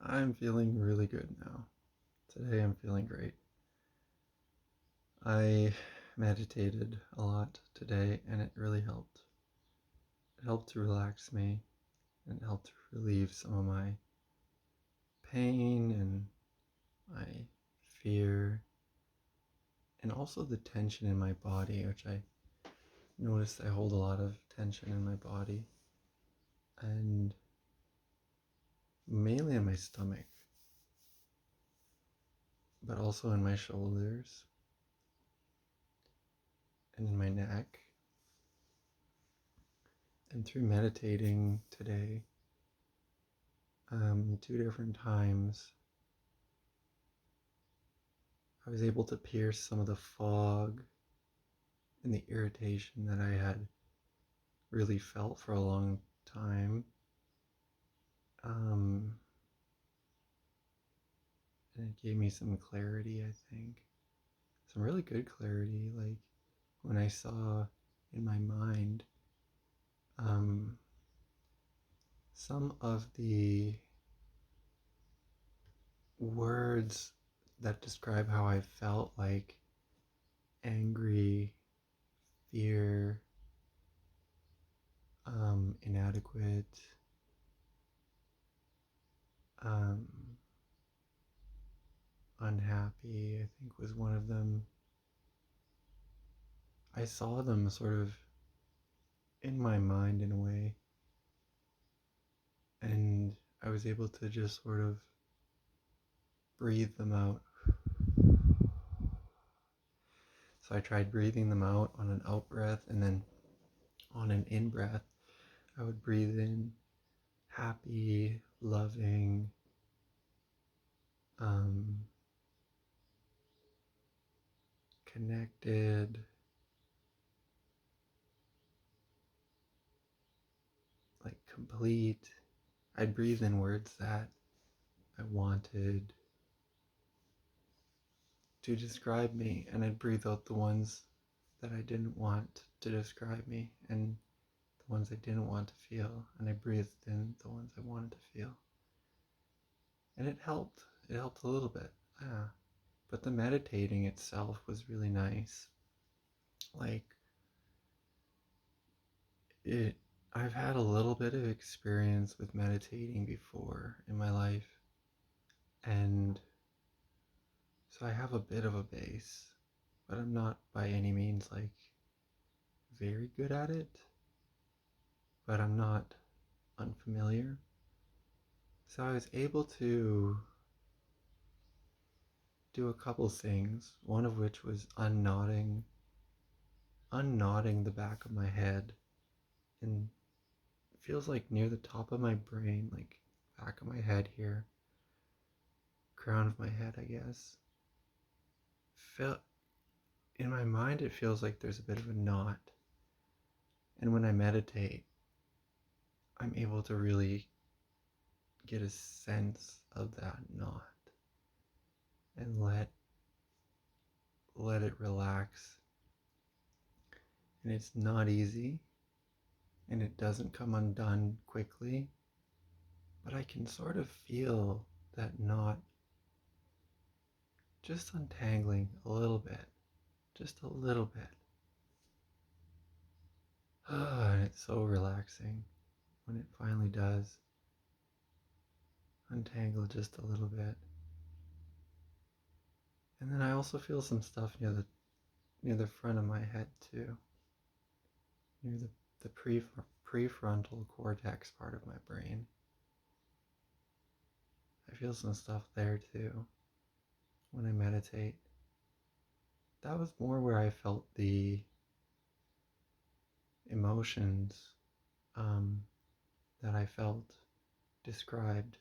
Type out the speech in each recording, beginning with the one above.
I'm feeling really good now. Today I'm feeling great. I meditated a lot today and it really helped. It helped to relax me and it helped to relieve some of my pain and my fear and also the tension in my body, which I noticed I hold a lot of tension in my body and mainly in my stomach, but also in my shoulders and in my neck. And through meditating today, two different times, I was able to pierce some of the fog and the irritation that I had really felt for a long time. Um, and it gave me some clarity, I think. Some really good clarity, like when I saw in my mind um, some of the words that describe how I felt, like angry, fear, inadequate, um, unhappy, I think was one of them. I saw them sort of in my mind in a way, and I was able to just sort of breathe them out. So I tried breathing them out on an out breath, and then on an in breath, I would breathe in happy, loving, um, connected, like complete. I'd breathe in words that I wanted to describe me, and I'd breathe out the ones that I didn't want to describe me, and the ones I didn't want to feel, and I breathed in the ones I wanted to feel. And it helped. It helped a little bit. Yeah. But the meditating itself was really nice. Like it I've had a little bit of experience with meditating before in my life, and so I have a bit of a base, but I'm not by any means like very good at it, but I'm not unfamiliar. So I was able to do a couple things, one of which was unknotting the back of my head, and it feels like near the top of my brain, like back of my head here, crown of my head, I guess. Felt in my mind it feels like there's a bit of a knot. And when I meditate, I'm able to really get a sense of that knot and let it relax. And it's not easy, and it doesn't come undone quickly, but I can sort of feel that knot just untangling a little bit, just a little bit. And it's so relaxing when it finally does untangle just a little bit. And then I also feel some stuff near the front of my head too, near the prefrontal cortex part of my brain. I feel some stuff there too when I meditate. That was more where I felt the emotions um, that I felt described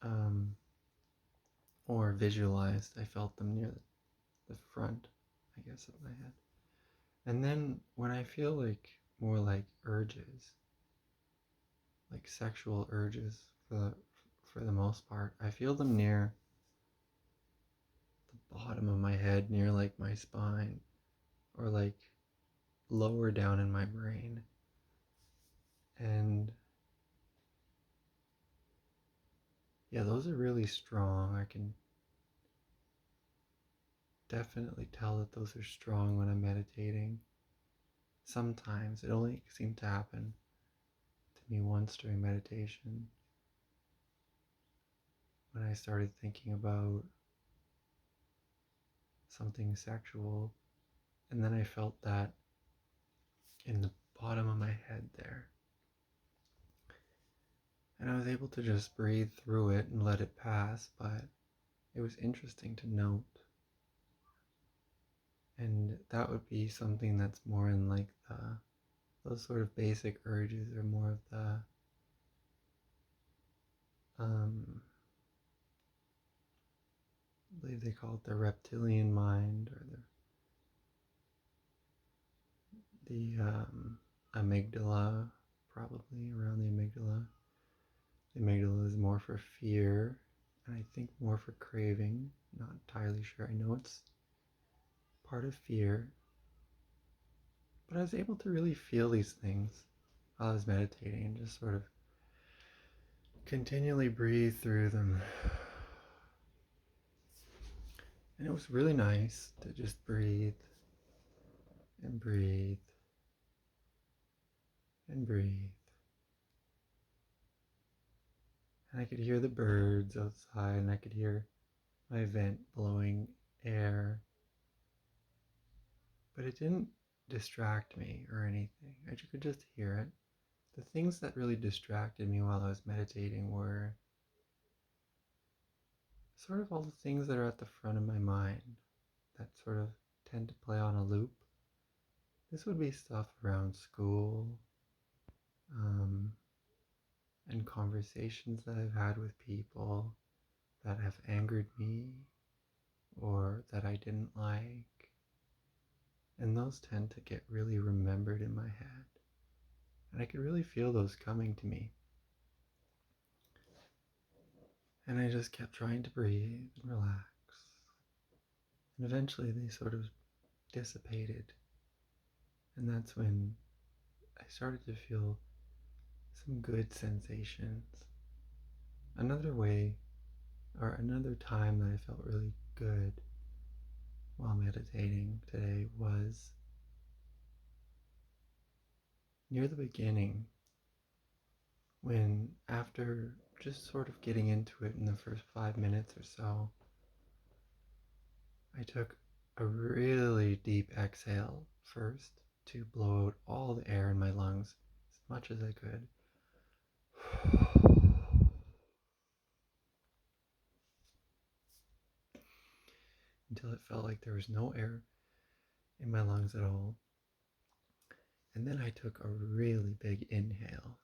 um, or visualized. I felt them near the front, I guess, of my head. And then when I feel like more like urges, like sexual urges for the most part, I feel them near the bottom of my head, near like my spine, or like lower down in my brain. And Yeah, those are really strong. I can definitely tell that those are strong when I'm meditating. Sometimes it only seemed to happen to me once during meditation when I started thinking about something sexual, and then I felt that in the bottom of my head there. And I was able to just breathe through it and let it pass, but it was interesting to note. And that would be something that's more in like those sort of basic urges, or more of the I believe they call it the reptilian mind, or the amygdala, probably around the amygdala. The amygdala is more for fear, and I think more for craving. Not entirely sure. I know it's part of fear, but I was able to really feel these things while I was meditating and just sort of continually breathe through them. And it was really nice to just breathe and breathe and breathe. And I could hear the birds outside, and I could hear my vent blowing air. But it didn't distract me or anything. I could just hear it. The things that really distracted me while I was meditating were sort of all the things that are at the front of my mind that sort of tend to play on a loop. This would be stuff around school, um, and conversations that I've had with people that have angered me or that I didn't like. And those tend to get really remembered in my head. And I could really feel those coming to me. And I just kept trying to breathe and relax. And eventually they sort of dissipated. And that's when I started to feel some good sensations. Another way, or another time that I felt really good while meditating today was near the beginning, when after just sort of getting into it in the first 5 minutes or so, I took a really deep exhale first to blow out all the air in my lungs as much as I could. Until it felt like there was no air in my lungs at all. And then I took a really big inhale.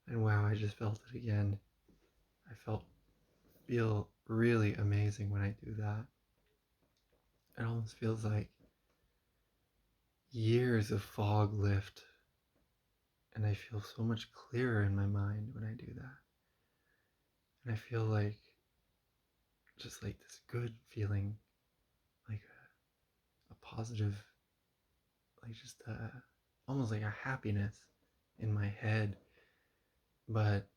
And wow, I just felt it again. I feel really amazing when I do that. It almost feels like years of fog lift, and I feel so much clearer in my mind when I do that. And I feel like just like this good feeling, like a positive, like just almost like a happiness in my head. But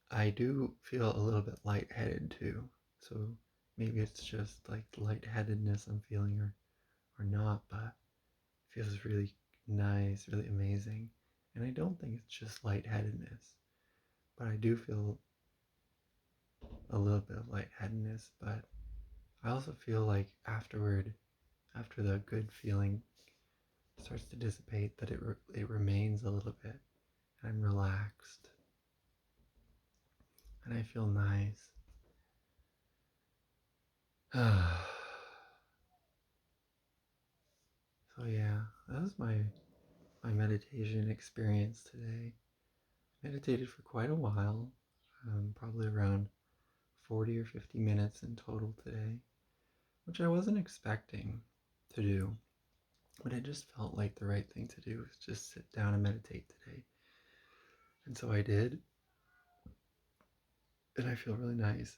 I do feel a little bit lightheaded too. So maybe it's just like the lightheadedness I'm feeling, or not, but it feels really nice, really amazing. And I don't think it's just lightheadedness, but I do feel a little bit of lightheadedness. But I also feel like afterward, after the good feeling starts to dissipate, that it remains a little bit. I'm relaxed and I feel nice. So yeah, that was my meditation experience today. meditated for quite a while, probably around 40 or 50 minutes in total today, which I wasn't expecting to do, but it just felt like the right thing to do was just sit down and meditate today. And so I did, and I feel really nice.